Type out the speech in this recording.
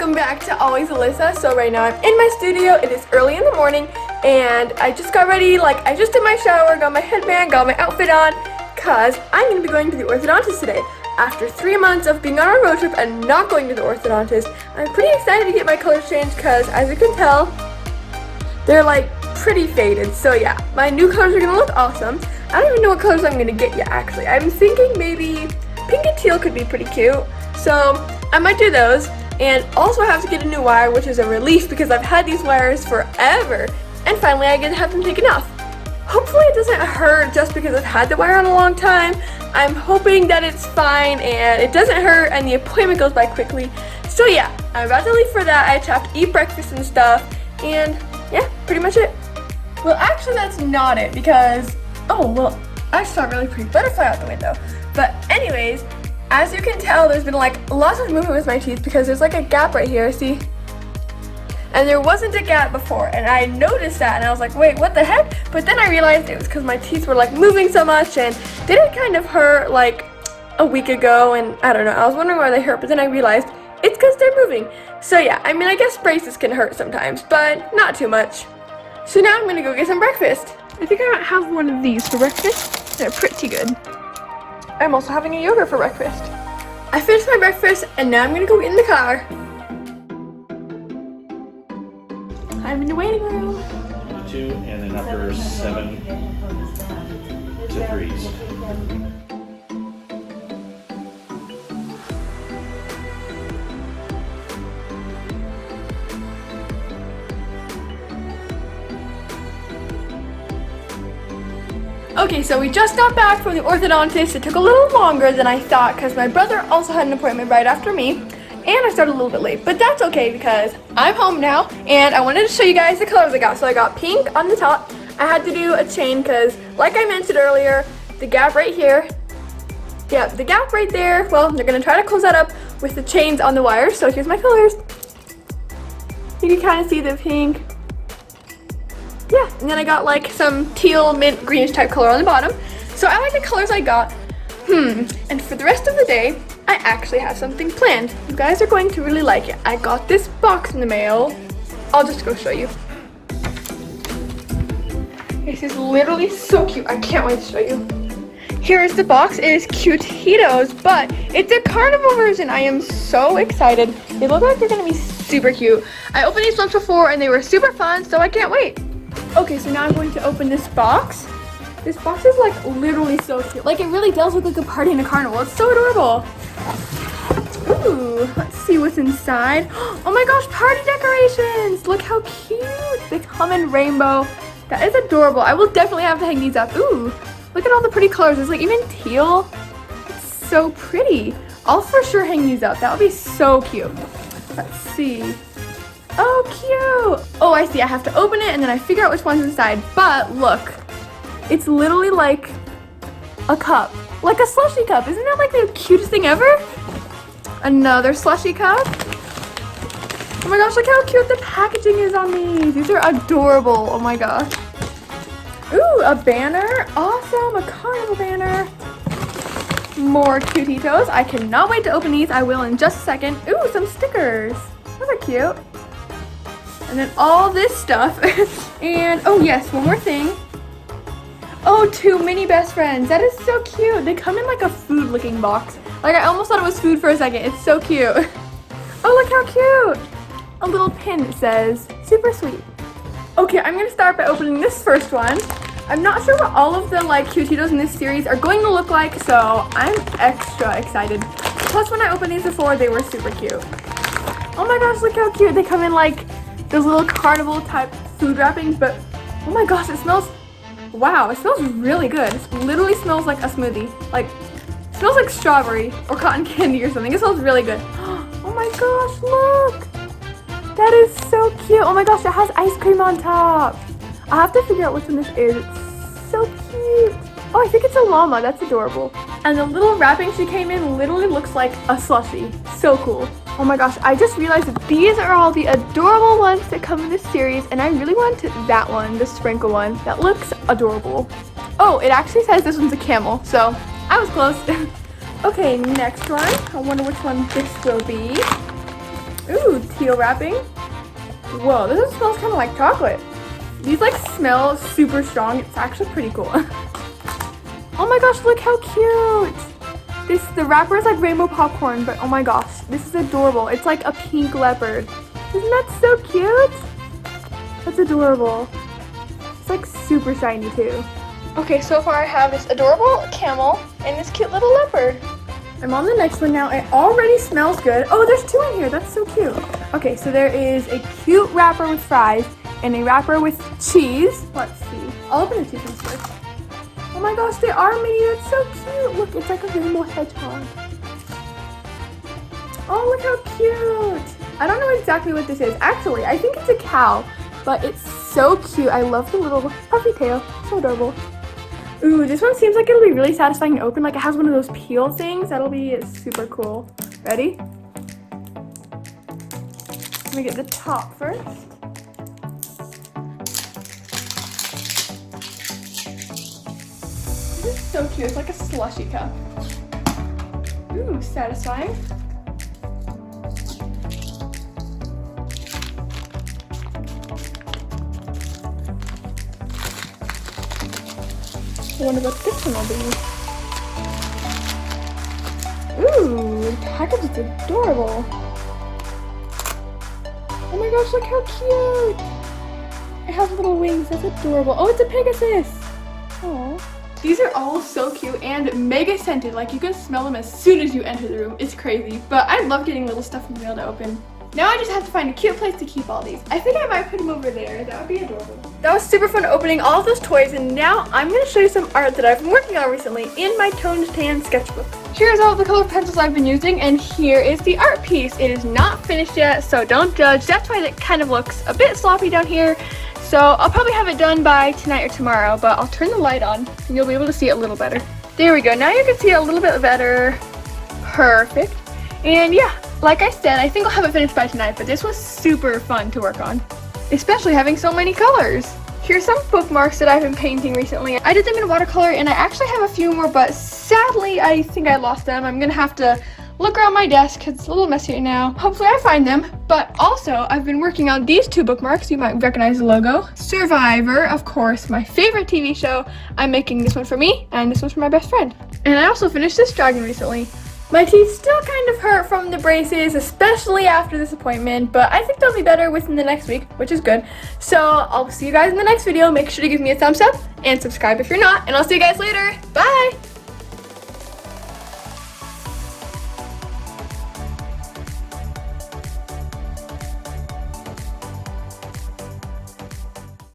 welcome back to Always Alyssa. So right now I'm in my studio. It is early in the morning and I just got ready. I just did my shower, got my headband, got my outfit on, cause I'm gonna be going to the orthodontist today. After 3 months of being on a road trip and not going to the orthodontist, I'm pretty excited to get my colors changed cause as you can tell, they're pretty faded. So yeah, my new colors are gonna look awesome. I don't even know what colors I'm gonna get yet actually. I'm thinking maybe pink and teal could be pretty cute. So I might do those. And also I have to get a new wire, which is a relief because I've had these wires forever. And finally I get to have them taken off. Hopefully it doesn't hurt just because I've had the wire on a long time. I'm hoping that it's fine and it doesn't hurt and the appointment goes by quickly. So yeah, I'm about to leave for that. I just have to eat breakfast and stuff. And yeah, pretty much it. Well, actually that's not it because, oh, well, I saw a really pretty butterfly out the window. But anyways, as you can tell, there's been lots of movement with my teeth because there's a gap right here, see? And there wasn't a gap before, and I noticed that, and I was like, wait, what the heck? But then I realized it was because my teeth were moving so much, and they did kind of hurt a week ago, and I don't know, I was wondering why they hurt, but then I realized it's because they're moving. So yeah, I mean, I guess braces can hurt sometimes, but not too much. So now I'm gonna go get some breakfast. I think I might have one of these for breakfast. They're pretty good. I'm also having a yogurt for breakfast. I finished my breakfast and now I'm gonna go get in the car. I'm in the waiting room. 2 and then upper 7 to 3s. Okay, so we just got back from the orthodontist. It took a little longer than I thought because my brother also had an appointment right after me. And I started a little bit late, but that's okay because I'm home now and I wanted to show you guys the colors I got. So I got pink on the top. I had to do a chain because like I mentioned earlier, the gap right here, yeah, the gap right there, well, they're gonna try to close that up with the chains on the wires. So here's my colors. You can kind of see the pink. Yeah, and then I got some teal, mint, greenish type color on the bottom. So I like the colors I got. And for the rest of the day, I actually have something planned. You guys are going to really like it. I got this box in the mail. I'll just go show you. This is literally so cute. I can't wait to show you. Here is the box. It is Cutitos, but it's a carnival version. I am so excited. They look like they're gonna be super cute. I opened these once before and they were super fun, so I can't wait. Okay, so now I'm going to open this box. This box is literally so cute. It really does look like a party in a carnival. It's so adorable. Ooh, let's see what's inside. Oh my gosh, party decorations. Look how cute. They come in rainbow. That is adorable. I will definitely have to hang these up. Ooh, look at all the pretty colors. There's even teal. It's so pretty. I'll for sure hang these up. That would be so cute. Let's see. Oh, cute. Oh, I see. I have to open it and then I figure out which one's inside. But look, it's literally like a cup, like a slushie cup. Isn't that the cutest thing ever? Another slushie cup. Oh my gosh, look how cute the packaging is on these. These are adorable. Oh my gosh. Ooh, a banner. Awesome, a carnival banner. More Cutitos. I cannot wait to open these. I will in just a second. Ooh, some stickers. Those are cute. And then all this stuff. And oh yes, one more thing. Oh, 2 mini best friends. That is so cute. They come in a food looking box. I almost thought it was food for a second. It's so cute. Oh, look how cute. A little pin that says, super sweet. Okay, I'm gonna start by opening this first one. I'm not sure what all of the Cutitos in this series are going to look like, so I'm extra excited. Plus when I opened these before, they were super cute. Oh my gosh, look how cute. They come in those little carnival type food wrappings, but oh my gosh, it smells, wow, it smells really good. It literally smells like a smoothie. It smells like strawberry or cotton candy or something. It smells really good. Oh my gosh, look. That is so cute. Oh my gosh, it has ice cream on top. I'll have to figure out which one this is. It's so cute. Oh, I think it's a llama. That's adorable. And the little wrapping she came in literally looks like a slushie. So cool. Oh my gosh, I just realized that these are all the adorable ones that come in this series, and I really want that one, the sprinkle one. That looks adorable. Oh, it actually says this one's a camel, so I was close. Okay, next one. I wonder which one this will be. Ooh, teal wrapping. Whoa, this smells kind of like chocolate. These like smell super strong. It's actually pretty cool. Oh my gosh, look how cute. The wrapper is like rainbow popcorn, but oh my gosh, this is adorable. It's like a pink leopard. Isn't that so cute? That's adorable. It's like super shiny too. Okay, so far I have this adorable camel and this cute little leopard. I'm on the next one now. It already smells good. Oh, there's two in here. That's so cute. Okay, so there is a cute wrapper with fries and a wrapper with cheese. Let's see. I'll open the cheese ones first. Oh my gosh, they are mini. That's so cute. Look, it's like a rainbow hedgehog. Oh, look how cute. I don't know exactly what this is. Actually, I think it's a cow, but it's so cute. I love the little puffy tail. So adorable. Ooh, this one seems like it'll be really satisfying to open. Like it has one of those peel things. That'll be super cool. Ready? Let me get the top first. This is so cute. It's like a slushy cup. Ooh, satisfying. I wonder what this one will be. Ooh, the package is adorable. Oh my gosh, look how cute. It has little wings. That's adorable. Oh, it's a Pegasus. Oh. These are all so cute and mega scented. Like you can smell them as soon as you enter the room. It's crazy. But I love getting little stuff in the mail to open. Now I just have to find a cute place to keep all these. I think I might put them over there. That would be adorable. That was super fun opening all of those toys, and now I'm going to show you some art that I've been working on recently in my toned tan sketchbook. Here's all the colored pencils I've been using, and here is the art piece. It is not finished yet, so don't judge. That's why it kind of looks a bit sloppy down here. So I'll probably have it done by tonight or tomorrow, but I'll turn the light on and you'll be able to see it a little better. There we go. Now you can see it a little bit better. Perfect. And yeah, like I said, I think I'll have it finished by tonight, but this was super fun to work on, especially having so many colors. Here's some bookmarks that I've been painting recently. I did them in watercolor and I actually have a few more, but sadly I think I lost them. I'm gonna have to look around my desk because it's a little messy right now. Hopefully I find them. But also I've been working on these two bookmarks. You might recognize the logo. Survivor, of course, my favorite TV show. I'm making this one for me and this one's for my best friend. And I also finished this dragon recently. My teeth still kind of hurt from the braces, especially after this appointment, but I think they'll be better within the next week, which is good. So I'll see you guys in the next video. Make sure to give me a thumbs up and subscribe if you're not, and I'll see you guys later. Bye!